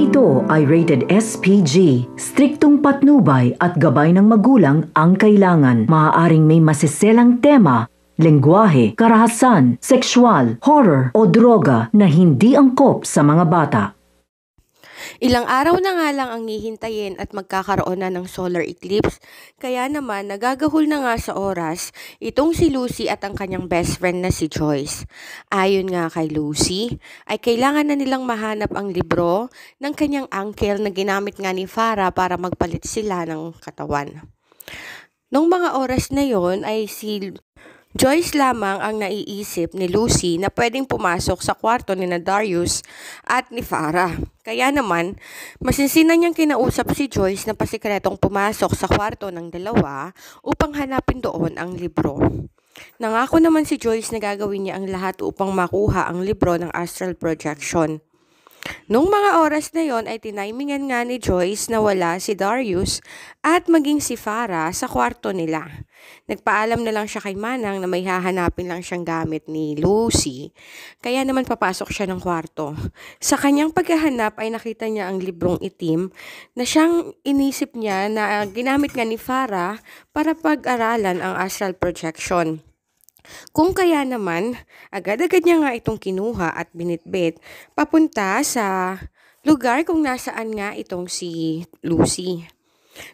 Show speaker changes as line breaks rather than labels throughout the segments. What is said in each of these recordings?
ito ay rated SPG. Striktong patnubay at gabay ng magulang ang kailangan. Maaaring may masiselang tema, lengguwahe, karahasan, sexual, horror o droga na hindi angkop sa mga bata.
Ilang araw na nga lang ang hihintayin at magkakaroon na ng solar eclipse, kaya naman nagagahol na nga sa oras itong si Lucy at ang kanyang best friend na si Joyce. Ayon nga kay Lucy, ay kailangan na nilang mahanap ang libro ng kanyang uncle na ginamit nga ni Farah para magpalit sila ng katawan. Nung mga oras na yon ay si Joyce lamang ang naiisip ni Lucy na pwedeng pumasok sa kwarto ni na Darius at ni Farah. Kaya naman, masinsinan niyang kinausap si Joyce na pasikretong pumasok sa kwarto ng dalawa upang hanapin doon ang libro. Nangako naman si Joyce na gagawin niya ang lahat upang makuha ang libro ng astral projection. Nung mga oras na yon ay tinimingan nga ni Joyce na wala si Darius at maging si Farah sa kwarto nila. Nagpaalam na lang siya kay Manang na may hahanapin lang siyang gamit ni Lucy, kaya naman papasok siya ng kwarto. Sa kanyang paghahanap ay nakita niya ang librong itim na siyang inisip niya na ginamit nga ni Farah para pag-aralan ang astral projection. Kung kaya naman, agad-agad niya nga itong kinuha at binitbit papunta sa lugar kung nasaan nga itong si Lucy.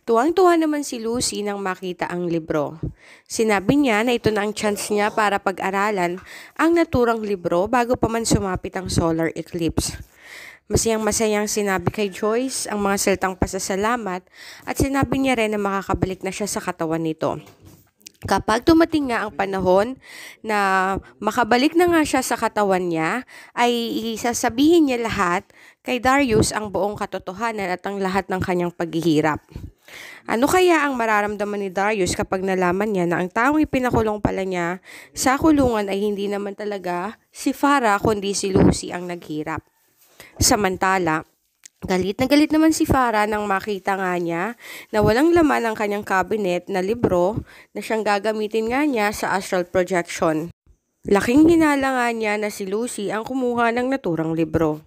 Tuwang-tuwa naman si Lucy nang makita ang libro. Sinabi niya na ito na ang chance niya para pag-aralan ang naturang libro bago pa man sumapit ang solar eclipse. Masayang-masayang sinabi kay Joyce ang mga salitang pasasalamat at sinabi niya rin na makakabalik na siya sa katawan nito. Kapag dumating nga ang panahon na makabalik na nga siya sa katawan niya, ay isasabihin niya lahat kay Darius ang buong katotohanan at ang lahat ng kanyang paghihirap. Ano kaya ang mararamdaman ni Darius kapag nalaman niya na ang taong ipinakulong pala niya sa kulungan ay hindi naman talaga si Farah kundi si Lucy ang naghirap? Samantala, galit na galit naman si Farah nang makita nga niya na walang laman ang kanyang cabinet na libro na siyang gagamitin nga niya sa astral projection. Laking hinala nga niya na si Lucy ang kumuha ng naturang libro.